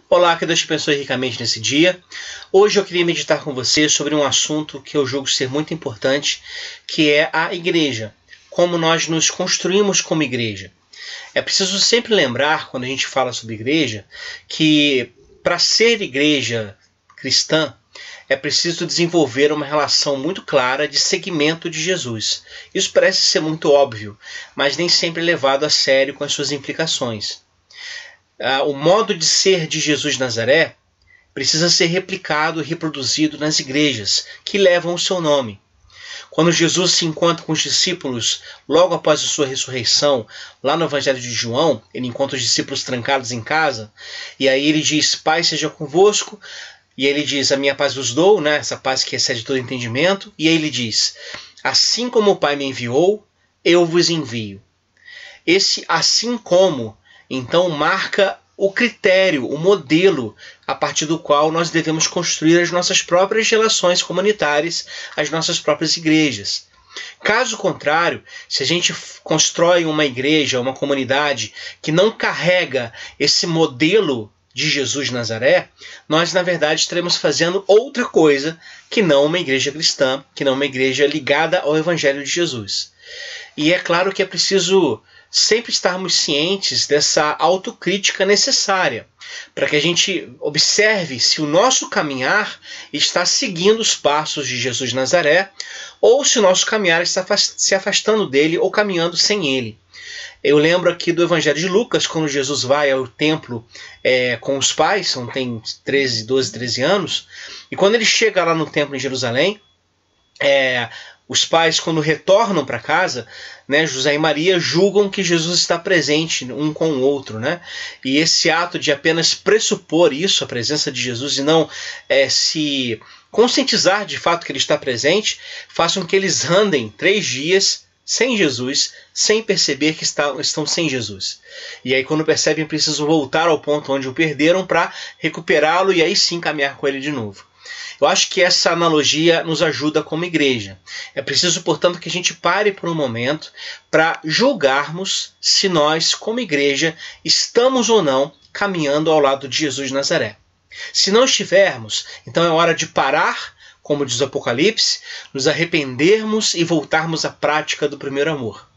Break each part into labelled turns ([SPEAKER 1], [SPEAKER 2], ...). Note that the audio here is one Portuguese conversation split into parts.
[SPEAKER 1] Olá, que Deus te abençoe ricamente nesse dia. Hoje eu queria meditar com você sobre um assunto que eu julgo ser muito importante, que é a igreja. Como nós nos construímos como igreja. É preciso sempre lembrar, quando a gente fala sobre igreja, que para ser igreja cristã, é preciso desenvolver uma relação muito clara de seguimento de Jesus. Isso parece ser muito óbvio, mas nem sempre é levado a sério com as suas implicações. O modo de ser de Jesus de Nazaré precisa ser replicado e reproduzido nas igrejas que levam o seu nome. Quando Jesus se encontra com os discípulos logo após a sua ressurreição, lá no Evangelho de João, ele encontra os discípulos trancados em casa, e aí ele diz: Pai seja convosco, e ele diz: a minha paz vos dou, né? Essa paz que excede todo entendimento, e aí ele diz: assim como o Pai me enviou, eu vos envio. Esse assim como, então, marca o critério, o modelo a partir do qual nós devemos construir as nossas próprias relações comunitárias, as nossas próprias igrejas. Caso contrário, se a gente constrói uma igreja, uma comunidade que não carrega esse modelo de Jesus de Nazaré, nós na verdade estaremos fazendo outra coisa que não uma igreja cristã, que não uma igreja ligada ao Evangelho de Jesus. E é claro que é preciso sempre estarmos cientes dessa autocrítica necessária, para que a gente observe se o nosso caminhar está seguindo os passos de Jesus de Nazaré, ou se o nosso caminhar está se afastando dele ou caminhando sem ele. Eu lembro aqui do Evangelho de Lucas, quando Jesus vai ao templo com os pais, tem 12, 13 anos, e quando ele chega lá no templo em Jerusalém, os pais, quando retornam para casa, né, José e Maria julgam que Jesus está presente um com o outro, né? E esse ato de apenas pressupor isso, a presença de Jesus, e não se conscientizar de fato que ele está presente, faz com que eles andem 3 dias sem Jesus, sem perceber que estão sem Jesus. E aí, quando percebem, precisam voltar ao ponto onde o perderam para recuperá-lo e aí sim caminhar com ele de novo. Eu acho que essa analogia nos ajuda como igreja. É preciso, portanto, que a gente pare por um momento para julgarmos se nós, como igreja, estamos ou não caminhando ao lado de Jesus de Nazaré. Se não estivermos, então é hora de parar, como diz o Apocalipse, nos arrependermos e voltarmos à prática do primeiro amor.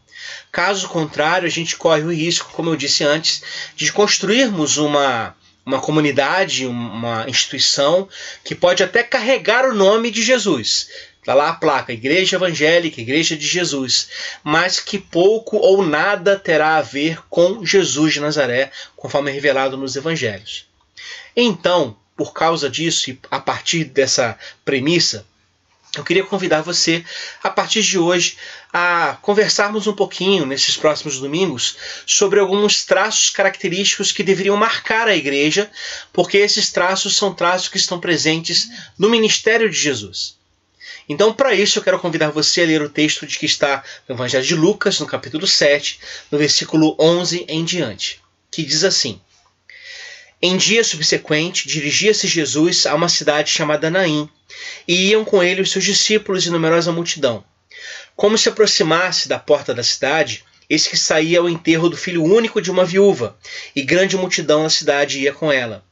[SPEAKER 1] Caso contrário, a gente corre o risco, como eu disse antes, de construirmos uma comunidade, uma instituição que pode até carregar o nome de Jesus. Está lá a placa, Igreja Evangélica, Igreja de Jesus, mas que pouco ou nada terá a ver com Jesus de Nazaré, conforme é revelado nos Evangelhos. Então, por causa disso e a partir dessa premissa, eu queria convidar você, a partir de hoje, a conversarmos um pouquinho, nesses próximos domingos, sobre alguns traços característicos que deveriam marcar a igreja, porque esses traços são traços que estão presentes no ministério de Jesus. Então, para isso, eu quero convidar você a ler o texto que está no Evangelho de Lucas, no capítulo 7, no versículo 11 em diante, que diz assim: Em dia subsequente, dirigia-se Jesus a uma cidade chamada Naim, e iam com ele os seus discípulos e numerosa multidão. Como se aproximasse da porta da cidade, eis que saía ao enterro do filho único de uma viúva, e grande multidão na cidade ia com ela.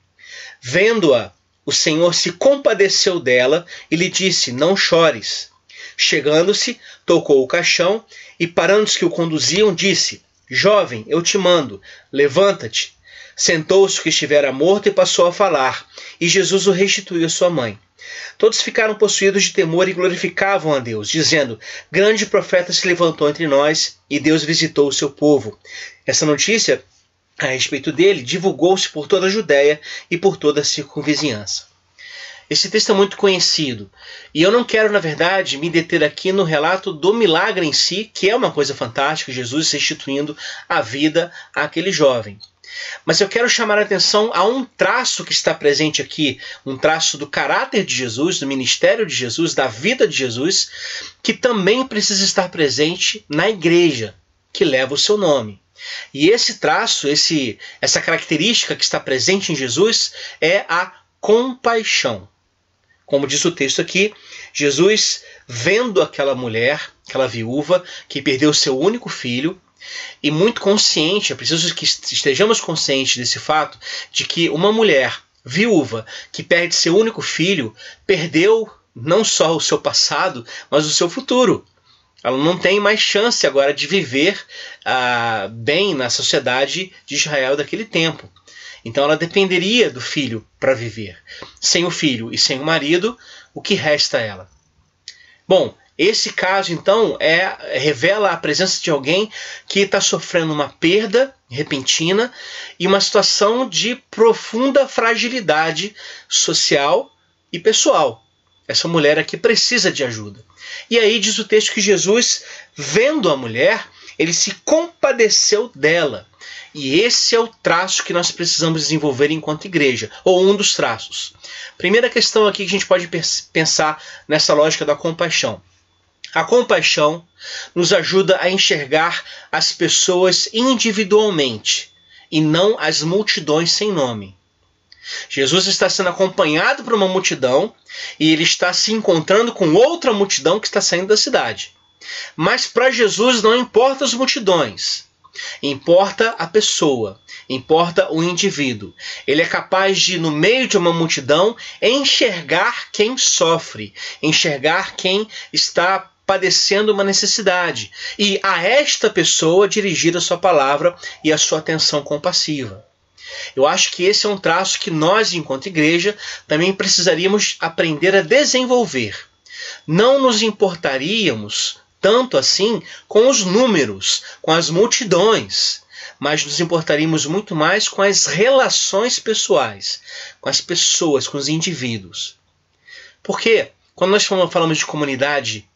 [SPEAKER 1] Vendo-a, o Senhor se compadeceu dela e lhe disse: Não chores. Chegando-se, tocou o caixão, e parando os que o conduziam, disse: Jovem, eu te mando, levanta-te. Sentou-se o que estivera morto e passou a falar, e Jesus o restituiu à sua mãe. Todos ficaram possuídos de temor e glorificavam a Deus, dizendo: Grande profeta se levantou entre nós, e Deus visitou o seu povo. Essa notícia, a respeito dele, divulgou-se por toda a Judéia e por toda a circunvizinhança. Esse texto é muito conhecido, e eu não quero, na verdade, me deter aqui no relato do milagre em si, que é uma coisa fantástica, Jesus restituindo a vida àquele jovem. Mas eu quero chamar a atenção a um traço que está presente aqui, um traço do caráter de Jesus, do ministério de Jesus, da vida de Jesus, que também precisa estar presente na igreja que leva o seu nome. E esse traço, essa característica que está presente em Jesus é a compaixão. Como diz o texto aqui, Jesus, vendo aquela mulher, aquela viúva, que perdeu seu único filho, e muito consciente, é preciso que estejamos conscientes desse fato, de que uma mulher viúva que perde seu único filho, perdeu não só o seu passado, mas o seu futuro. Ela não tem mais chance agora de viver bem na sociedade de Israel daquele tempo. Então ela dependeria do filho para viver. Sem o filho e sem o marido, o que resta a ela? Bom, esse caso então revela a presença de alguém que está sofrendo uma perda repentina e uma situação de profunda fragilidade social e pessoal. Essa mulher aqui precisa de ajuda. E aí diz o texto que Jesus, vendo a mulher, ele se compadeceu dela. E esse é o traço que nós precisamos desenvolver enquanto igreja, ou um dos traços. Primeira questão aqui que a gente pode pensar nessa lógica da compaixão. A compaixão nos ajuda a enxergar as pessoas individualmente e não as multidões sem nome. Jesus está sendo acompanhado por uma multidão e ele está se encontrando com outra multidão que está saindo da cidade. Mas para Jesus não importa as multidões, importa a pessoa, importa o indivíduo. Ele é capaz de, no meio de uma multidão, enxergar quem sofre, enxergar quem está padecendo uma necessidade e a esta pessoa dirigir a sua palavra e a sua atenção compassiva. Eu acho que esse é um traço que nós, enquanto igreja, também precisaríamos aprender a desenvolver. Não nos importaríamos tanto assim com os números, com as multidões, mas nos importaríamos muito mais com as relações pessoais, com as pessoas, com os indivíduos. Porque quando nós falamos de comunidade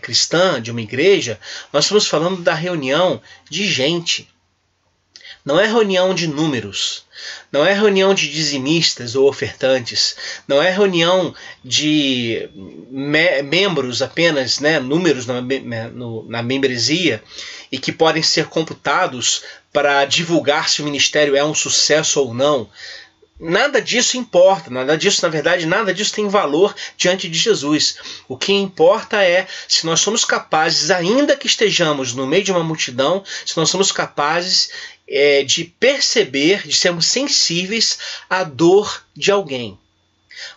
[SPEAKER 1] cristã, de uma igreja, nós estamos falando da reunião de gente. Não é reunião de números, não é reunião de dizimistas ou ofertantes, não é reunião de membros apenas, números na membresia e que podem ser computados para divulgar se o ministério é um sucesso ou não. Nada disso importa, nada disso tem valor diante de Jesus. O que importa é se nós somos capazes, ainda que estejamos no meio de uma multidão, se nós somos capazes de perceber, de sermos sensíveis à dor de alguém,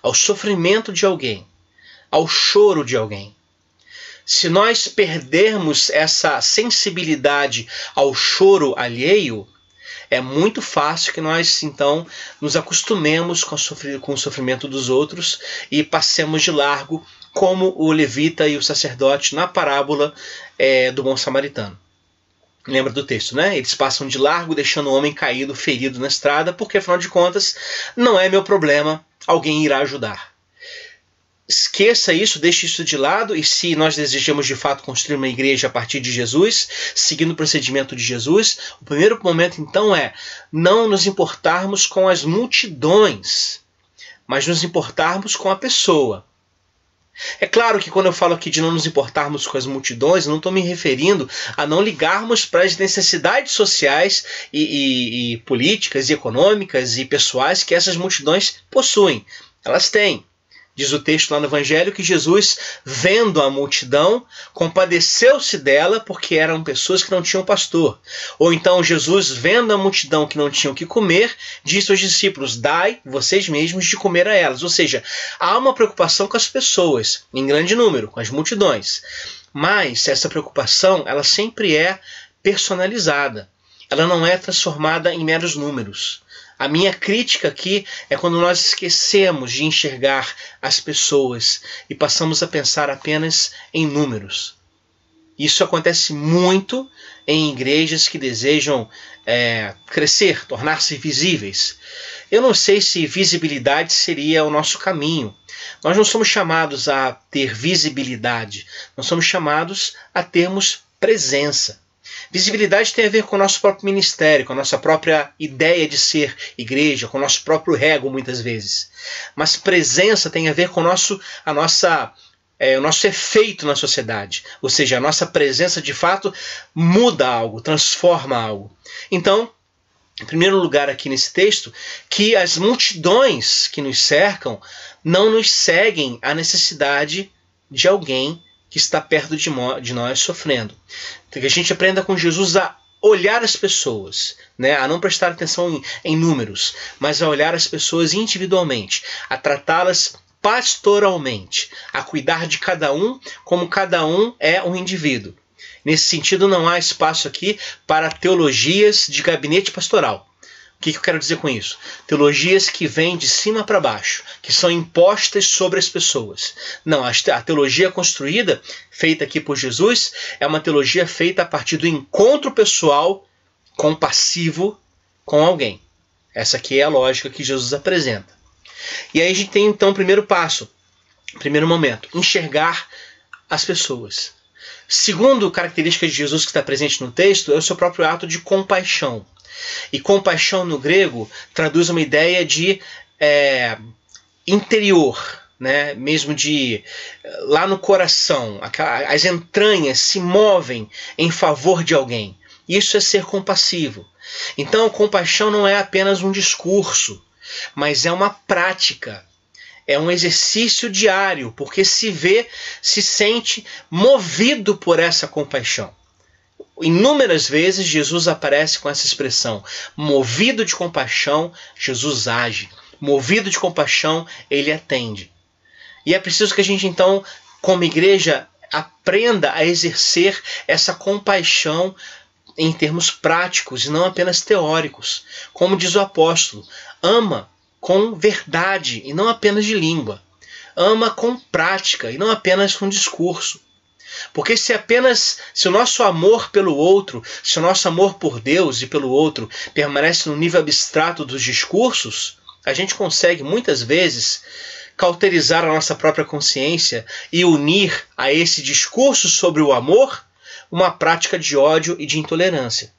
[SPEAKER 1] ao sofrimento de alguém, ao choro de alguém. Se nós perdermos essa sensibilidade ao choro alheio, é muito fácil que nós, então, nos acostumemos com o sofrimento dos outros e passemos de largo, como o levita e o sacerdote na parábola do bom samaritano. Lembra do texto, né? Eles passam de largo, deixando o homem caído, ferido na estrada, porque, afinal de contas, não é meu problema, alguém irá ajudar. Esqueça isso, deixe isso de lado, e se nós desejamos de fato construir uma igreja a partir de Jesus, seguindo o procedimento de Jesus, o primeiro momento então é não nos importarmos com as multidões, mas nos importarmos com a pessoa. É claro que quando eu falo aqui de não nos importarmos com as multidões, eu não estou me referindo a não ligarmos para as necessidades sociais e políticas e econômicas e pessoais que essas multidões possuem. Elas têm. Diz o texto lá no Evangelho que Jesus, vendo a multidão, compadeceu-se dela porque eram pessoas que não tinham pastor. Ou então Jesus, vendo a multidão que não tinham o que comer, disse aos discípulos, dai vocês mesmos de comer a elas. Ou seja, há uma preocupação com as pessoas, em grande número, com as multidões. Mas essa preocupação, ela sempre é personalizada. Ela não é transformada em meros números. A minha crítica aqui é quando nós esquecemos de enxergar as pessoas e passamos a pensar apenas em números. Isso acontece muito em igrejas que desejam crescer, tornar-se visíveis. Eu não sei se visibilidade seria o nosso caminho. Nós não somos chamados a ter visibilidade, nós somos chamados a termos presença. Visibilidade tem a ver com o nosso próprio ministério, com a nossa própria ideia de ser igreja, com o nosso próprio ego, muitas vezes. Mas presença tem a ver com o nosso efeito na sociedade. Ou seja, a nossa presença, de fato, muda algo, transforma algo. Então, em primeiro lugar aqui nesse texto, que as multidões que nos cercam não nos seguem à necessidade de alguém que está perto de nós sofrendo. Então, que a gente aprenda com Jesus a olhar as pessoas, né? A não prestar atenção em números, mas a olhar as pessoas individualmente, a tratá-las pastoralmente, a cuidar de cada um como cada um é um indivíduo. Nesse sentido, não há espaço aqui para teologias de gabinete pastoral. O que eu quero dizer com isso? Teologias que vêm de cima para baixo, que são impostas sobre as pessoas. Não, a teologia construída, feita aqui por Jesus, é uma teologia feita a partir do encontro pessoal compassivo com alguém. Essa aqui é a lógica que Jesus apresenta. E aí a gente tem então o primeiro passo, primeiro momento, enxergar as pessoas. Segundo característica de Jesus que está presente no texto é o seu próprio ato de compaixão. E compaixão no grego traduz uma ideia de interior, né? Mesmo de lá no coração, as entranhas se movem em favor de alguém. Isso é ser compassivo. Então, compaixão não é apenas um discurso, mas é uma prática. É um exercício diário, porque se sente movido por essa compaixão. Inúmeras vezes Jesus aparece com essa expressão: movido de compaixão, Jesus age. Movido de compaixão, ele atende. E é preciso que a gente então, como igreja, aprenda a exercer essa compaixão em termos práticos e não apenas teóricos. Como diz o apóstolo, ama com verdade e não apenas de língua. Ama com prática e não apenas com discurso. Porque se o nosso amor pelo outro, se o nosso amor por Deus e pelo outro permanece no nível abstrato dos discursos, a gente consegue muitas vezes cauterizar a nossa própria consciência e unir a esse discurso sobre o amor uma prática de ódio e de intolerância.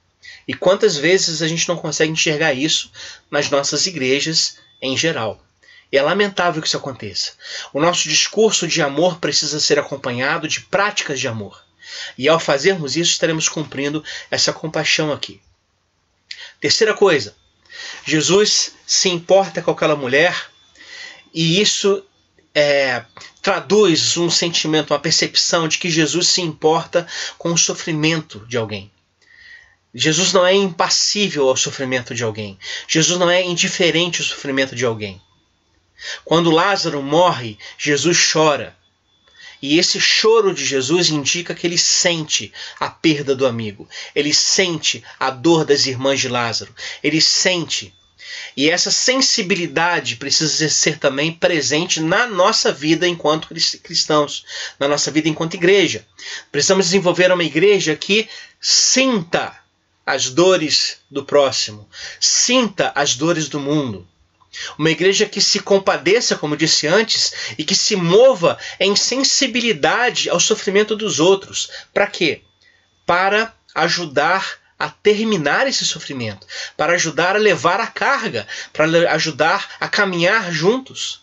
[SPEAKER 1] E quantas vezes a gente não consegue enxergar isso nas nossas igrejas em geral? E é lamentável que isso aconteça. O nosso discurso de amor precisa ser acompanhado de práticas de amor. E ao fazermos isso, estaremos cumprindo essa compaixão aqui. Terceira coisa, Jesus se importa com aquela mulher e isso traduz um sentimento, uma percepção de que Jesus se importa com o sofrimento de alguém. Jesus não é impassível ao sofrimento de alguém. Jesus não é indiferente ao sofrimento de alguém. Quando Lázaro morre, Jesus chora. E esse choro de Jesus indica que ele sente a perda do amigo. Ele sente a dor das irmãs de Lázaro. Ele sente. E essa sensibilidade precisa ser também presente na nossa vida enquanto cristãos, na nossa vida enquanto igreja. Precisamos desenvolver uma igreja que sinta as dores do próximo, sinta as dores do mundo. Uma igreja que se compadeça, como disse antes, e que se mova em sensibilidade ao sofrimento dos outros. Para quê? Para ajudar a terminar esse sofrimento, para ajudar a levar a carga, para ajudar a caminhar juntos.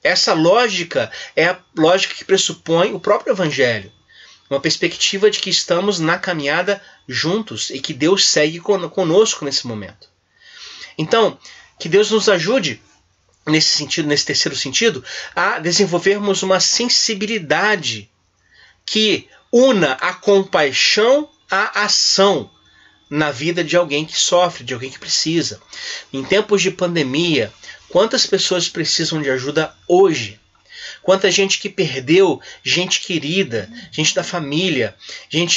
[SPEAKER 1] Essa lógica é a lógica que pressupõe o próprio Evangelho. Uma perspectiva de que estamos na caminhada juntos e que Deus segue conosco nesse momento. Então, que Deus nos ajude, nesse sentido, nesse terceiro sentido, a desenvolvermos uma sensibilidade que una a compaixão à ação na vida de alguém que sofre, de alguém que precisa. Em tempos de pandemia, quantas pessoas precisam de ajuda hoje? Quanta gente que perdeu gente querida, gente da família,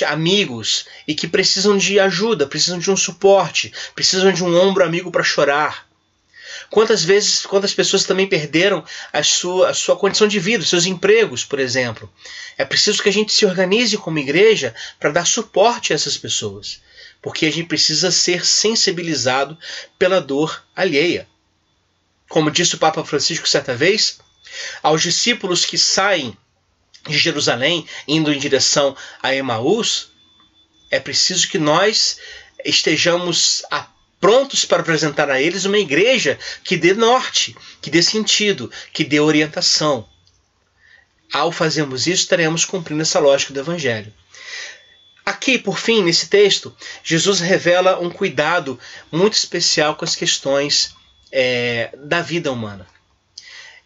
[SPEAKER 1] amigos, e que precisam de ajuda, precisam de um suporte, precisam de um ombro amigo para chorar. Quantas pessoas também perderam a sua condição de vida, os seus empregos, por exemplo. É preciso que a gente se organize como igreja para dar suporte a essas pessoas, porque a gente precisa ser sensibilizado pela dor alheia. Como disse o Papa Francisco certa vez, aos discípulos que saem de Jerusalém indo em direção a Emaús, é preciso que nós estejamos prontos para apresentar a eles uma igreja que dê norte, que dê sentido, que dê orientação. Ao fazermos isso, estaremos cumprindo essa lógica do Evangelho. Aqui, por fim, nesse texto, Jesus revela um cuidado muito especial com as questões da vida humana.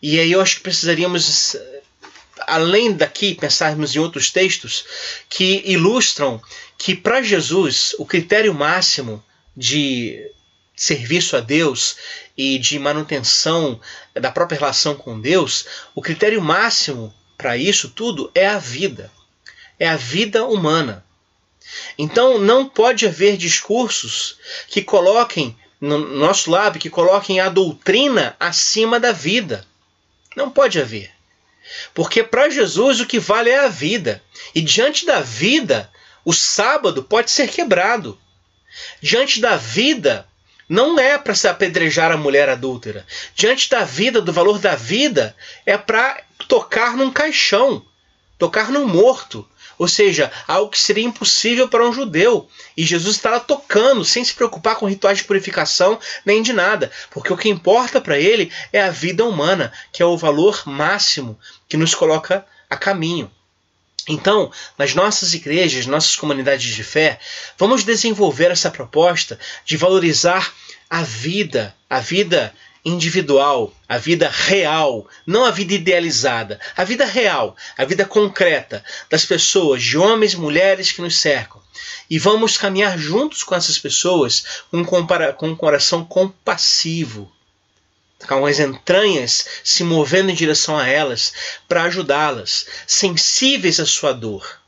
[SPEAKER 1] E aí eu acho que precisaríamos, além daqui, pensarmos em outros textos que ilustram que para Jesus o critério máximo de serviço a Deus e de manutenção da própria relação com Deus, o critério máximo para isso tudo é a vida. É a vida humana. Então não pode haver discursos que coloquem, no nosso lábio, que coloquem a doutrina acima da vida. Não pode haver. Porque para Jesus o que vale é a vida. E diante da vida, o sábado pode ser quebrado. Diante da vida, não é para se apedrejar a mulher adúltera. Diante da vida, do valor da vida, é para tocar num caixão, tocar num morto. Ou seja, algo que seria impossível para um judeu. E Jesus está lá tocando, sem se preocupar com rituais de purificação, nem de nada. Porque o que importa para ele é a vida humana, que é o valor máximo que nos coloca a caminho. Então, nas nossas igrejas, nossas comunidades de fé, vamos desenvolver essa proposta de valorizar a vida individual, a vida real, não a vida idealizada, a vida real, a vida concreta das pessoas, de homens e mulheres que nos cercam. E vamos caminhar juntos com essas pessoas com um coração compassivo, com as entranhas se movendo em direção a elas para ajudá-las, sensíveis à sua dor.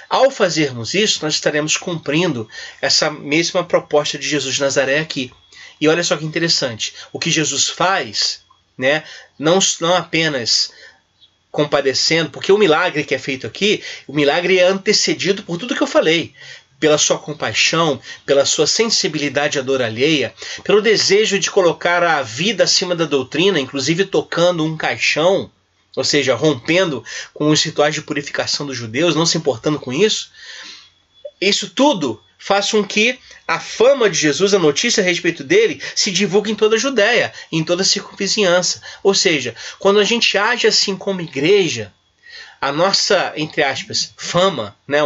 [SPEAKER 1] Ao fazermos isso, nós estaremos cumprindo essa mesma proposta de Jesus de Nazaré aqui. E olha só que interessante, o que Jesus faz, né, não apenas compadecendo, porque o milagre que é feito aqui, o milagre é antecedido por tudo que eu falei, pela sua compaixão, pela sua sensibilidade à dor alheia, pelo desejo de colocar a vida acima da doutrina, inclusive tocando um caixão, ou seja, rompendo com os rituais de purificação dos judeus, não se importando com isso. Isso tudo faz com que a fama de Jesus, a notícia a respeito dele, se divulgue em toda a Judéia, em toda a circunvizinhança. Ou seja, quando a gente age assim como igreja, a nossa, entre aspas, fama, né,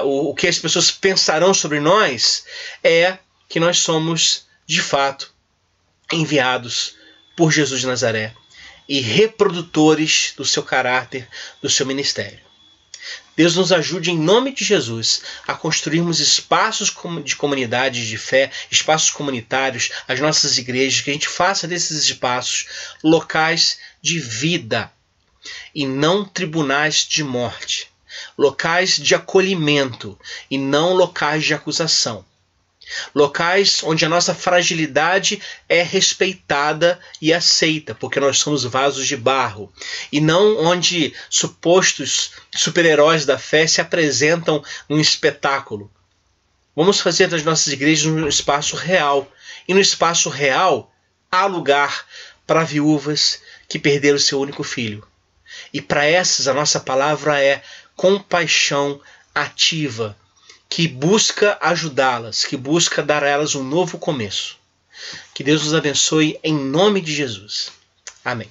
[SPEAKER 1] o que as pessoas pensarão sobre nós é que nós somos, de fato, enviados por Jesus de Nazaré e reprodutores do seu caráter, do seu ministério. Deus nos ajude, em nome de Jesus, a construirmos espaços de comunidade de fé, espaços comunitários, as nossas igrejas, que a gente faça desses espaços locais de vida e não tribunais de morte, locais de acolhimento e não locais de acusação. Locais onde a nossa fragilidade é respeitada e aceita, porque nós somos vasos de barro, e não onde supostos super-heróis da fé se apresentam num espetáculo. Vamos fazer das nossas igrejas um espaço real, e no espaço real há lugar para viúvas que perderam seu único filho. E para essas a nossa palavra é compaixão ativa, que busca ajudá-las, que busca dar a elas um novo começo. Que Deus nos abençoe em nome de Jesus. Amém.